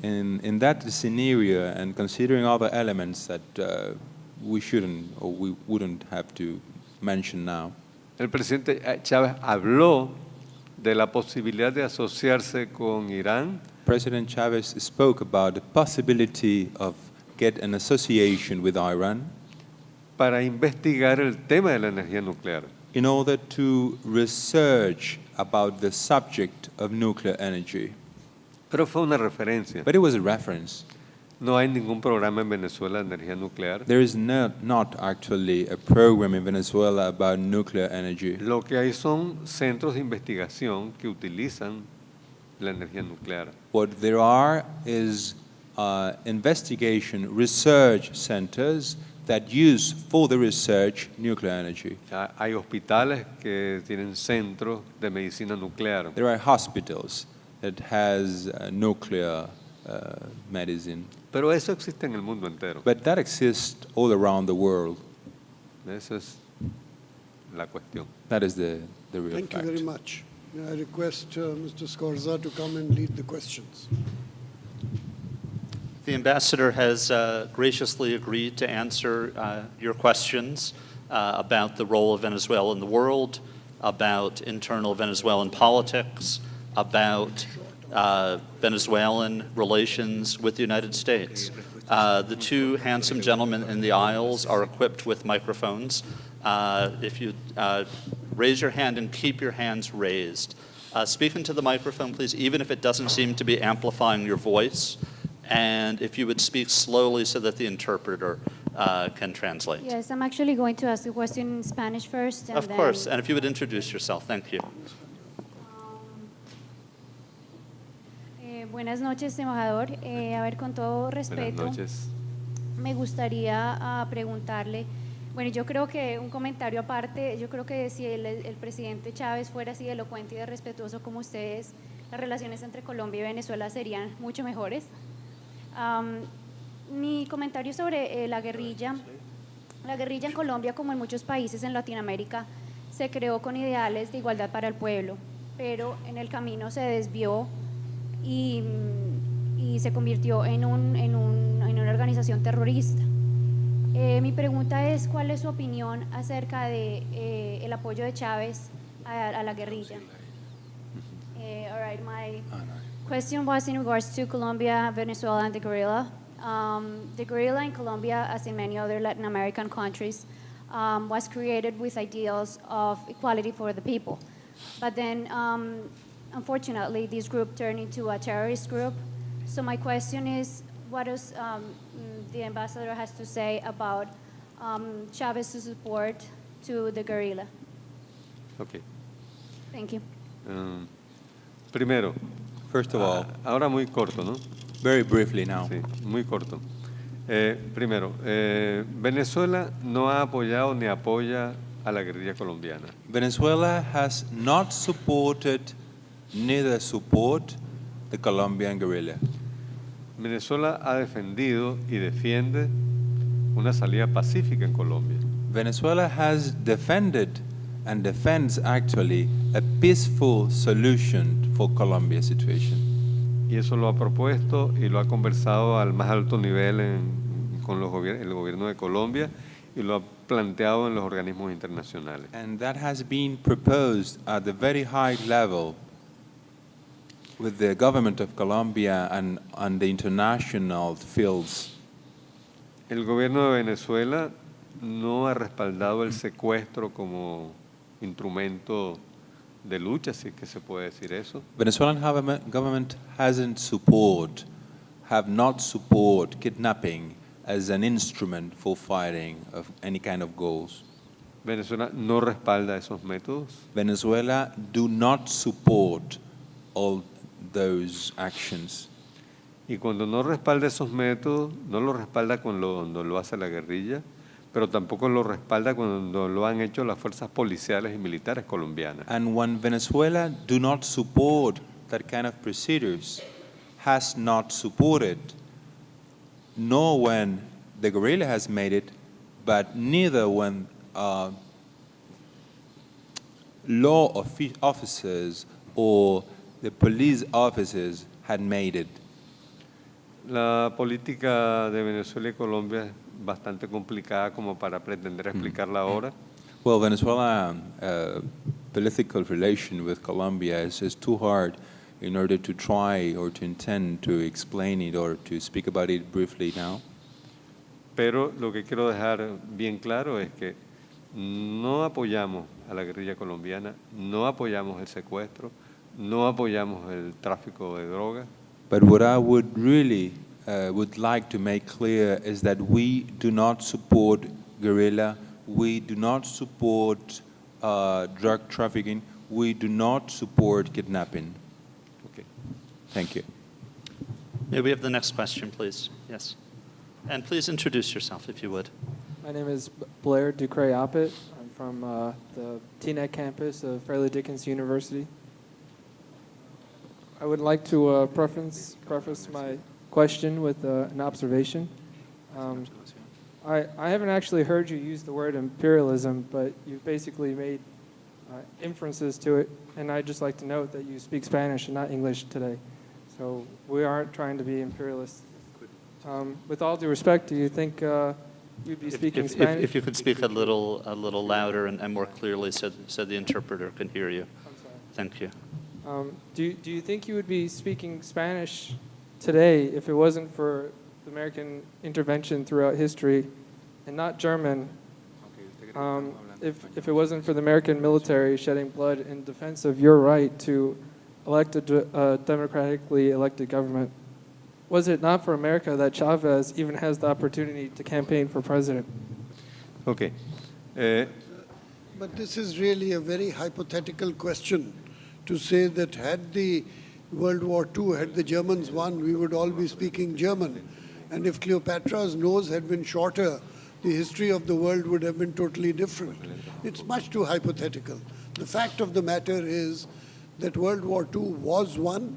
in that scenario, and considering other elements that we shouldn't or we wouldn't have to mention now, El presidente Chávez habló de la posibilidad de asociarse con Irán President Chavez spoke about the possibility of get an association with Iran para investigar el tema de la energía nuclear. in order to research about the subject of nuclear energy. Pero fue una referencia. But it was a reference. No hay ningún programa en Venezuela de energía nuclear. There is not actually a program in Venezuela about nuclear energy. Lo que hay son centros de investigación que utilizan la energía nuclear. What there are is investigation research centers that use for the research nuclear energy. Hay hospitales que tienen centros de medicina nuclear. There are hospitals that has nuclear medicine. Pero eso existe en el mundo entero. But that exists all around the world. Esa es la cuestión. That is the real Thank fact. you very much. I request Mr. Scorza to come and lead the questions. The ambassador has graciously agreed to answer your questions about the role of Venezuela in the world, about internal Venezuelan politics, about Venezuelan relations with the United States. The two handsome gentlemen in the aisles are equipped with microphones. If you raise your hand and keep your hands raised. Speak into the microphone, please, even if it doesn't seem to be amplifying your voice. And if you would speak slowly so that the interpreter can translate. Yes, I'm actually going to ask the question in Spanish first. And of course, and if you would introduce yourself, thank you. Buenas noches, embajador. A ver, con todo respeto, Buenas noches. me gustaría preguntarle, bueno, yo creo que un comentario aparte, yo creo que si el presidente Chávez fuera así de elocuente y de respetuoso como ustedes, las relaciones entre Colombia y Venezuela serían mucho mejores. Mi comentario sobre la guerrilla en Colombia, como en muchos países en Latinoamérica, se creó con ideales de igualdad para el pueblo, pero en el camino se desvió y se convirtió en una organización terrorista. Mi pregunta es, ¿cuál es su opinión acerca de el apoyo de Chávez a la guerrilla? All right, my question was in regards to Colombia, Venezuela, and the guerrilla. The guerrilla in Colombia, as in many other Latin American countries, was created with ideals of equality for the people. But then, unfortunately, this group turned into a terrorist group. So my question is, what does the ambassador has to say about Chávez's support to the guerrilla? Okay. Thank you. Primero, First of all, ahora muy corto, ¿no? very briefly now, Sí, muy corto. Primero, Venezuela no ha apoyado ni apoya a la guerrilla colombiana. Venezuela has not supported, neither support the Colombian guerrilla. Venezuela ha defendido y defiende una salida pacífica en Colombia. Venezuela has defended and defends actually a peaceful solution for Colombia's situation. Y eso lo ha propuesto y lo ha conversado al más alto nivel con el gobierno de Colombia y lo ha planteado en los organismos internacionales. And that has been proposed at the very high level with the government of Colombia and on the international fields. El gobierno de Venezuela no ha respaldado el secuestro como instrumento de lucha, si es que se puede decir eso. Venezuelan government have not support kidnapping as an instrument for fighting of any kind of goals. Venezuela no respalda esos métodos. Venezuela do not support all those actions. Y cuando no respalda esos métodos, no lo respalda cuando lo hace la guerrilla, pero tampoco lo respalda cuando lo han hecho las fuerzas policiales y militares colombianas. And when Venezuela do not support that kind of procedures, has not supported, nor when the guerrilla has made it, but neither when law officers or the police officers had made it. La política de Venezuela y Colombia es bastante complicada como para pretender explicarla ahora. Well, Venezuela political relation with Colombia is too hard in order to try or to intend to explain it or to speak about it briefly now. Pero lo que quiero dejar bien claro es que no apoyamos a la guerrilla colombiana, no apoyamos el secuestro, no apoyamos el tráfico de drogas. But what I would really would like to make clear is that we do not support guerrilla, we do not support drug trafficking, we do not support kidnapping. Okay. Thank you. May we have the next question, please? Yes. And please introduce yourself, if you would. My name is Blair Ducray-Oppett. I'm from the TNEC campus of Fairleigh Dickinson University. I would like to preface my question with an observation. I haven't actually heard you use the word imperialism, but you've basically made inferences to it, and I'd just like to note that you speak Spanish and not English today. So we aren't trying to be imperialists. With all due respect, do you think you'd be speaking Spanish? If you could speak a little louder and more clearly so the interpreter can hear you. I'm sorry. Thank you. Do you think you would be speaking Spanish today if it wasn't for the American intervention throughout history, and not German? If it wasn't for the American military shedding blood in defense of your right to elect a democratically elected government, was it not for America that Chavez even has the opportunity to campaign for president? Okay. But this is really a very hypothetical question to say that had the World War II, had the Germans won, we would all be speaking German. And if Cleopatra's nose had been shorter, the history of the world would have been totally different. It's much too hypothetical. The fact of the matter is that World War II was won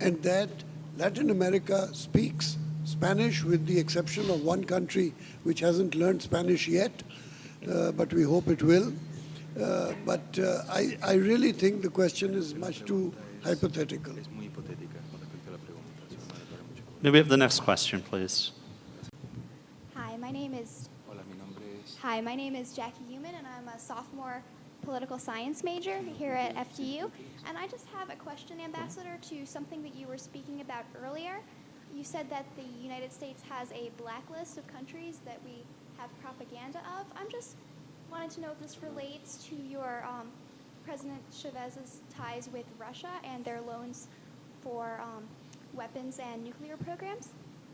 and that Latin America speaks Spanish with the exception of one country which hasn't learned Spanish yet, but we hope it will. But I really think the question is much too hypothetical. May we have the next question, please? Hi, my name is Jackie Human, and I'm a sophomore political science major here at FDU. And I just have a question, Ambassador, to something that you were speaking about earlier. You said that the United States has a blacklist of countries that we have propaganda of. I'm just wanted to know if this relates to your President Chavez's ties with Russia and their loans for weapons and nuclear programs.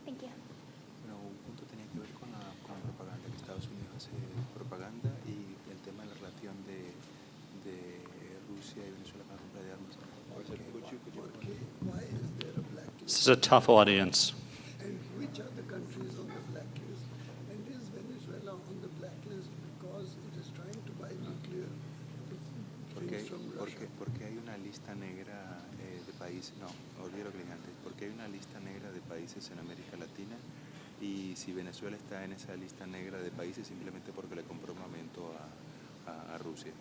Thank you. Bueno, un punto tenía que ver con la propaganda, que Estados Unidos hace propaganda y el tema de la relación de Rusia y Venezuela con la compra de armas. Why is there a blacklist? This is a tough audience. And which are the countries on the blacklist? And is Venezuela on the blacklist because it is trying to buy nuclear things from Russia? Porque hay una lista negra de países, no, olvidé lo que dije antes, porque hay una lista negra de países en América Latina y si Venezuela está en esa lista negra de países simplemente porque le compró armamento a Rusia.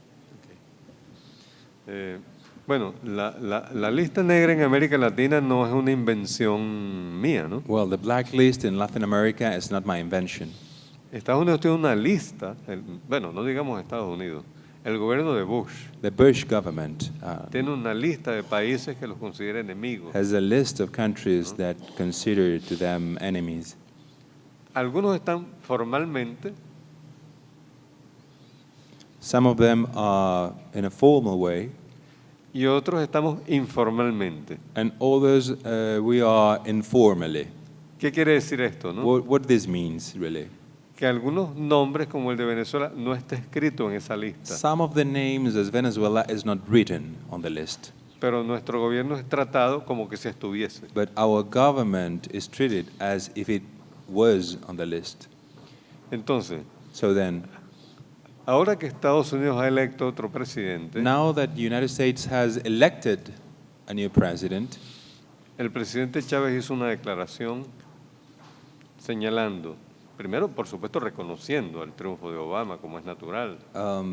Bueno, la lista negra en América Latina no es una invención mía, ¿no? Well, the blacklist in Latin America is not my invention. Estados Unidos tiene una lista, bueno, no digamos Estados Unidos, el gobierno de Bush The Bush government tiene una lista de países que los considera enemigos. has a list of countries that consider to them enemies. Algunos están formalmente, Some of them are in a formal way, y otros estamos informalmente. and others we are informally. ¿Qué quiere decir esto, no? What this means, really? Que algunos nombres, como el de Venezuela, no está escrito en esa lista. Some of the names as Venezuela is not written on the list, Pero nuestro gobierno es tratado como que si estuviese. but our government is treated as if it was on the list. Entonces, So then, ahora que Estados Unidos ha electo otro presidente, now that the United States has elected a new president, el presidente Chávez hizo una declaración señalando, primero, por supuesto, reconociendo el triunfo de Obama, como es natural,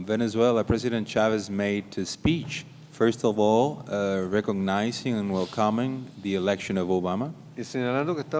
Venezuela President Chavez made a speech, first of all, recognizing and welcoming the election of Obama, y señalando que Estados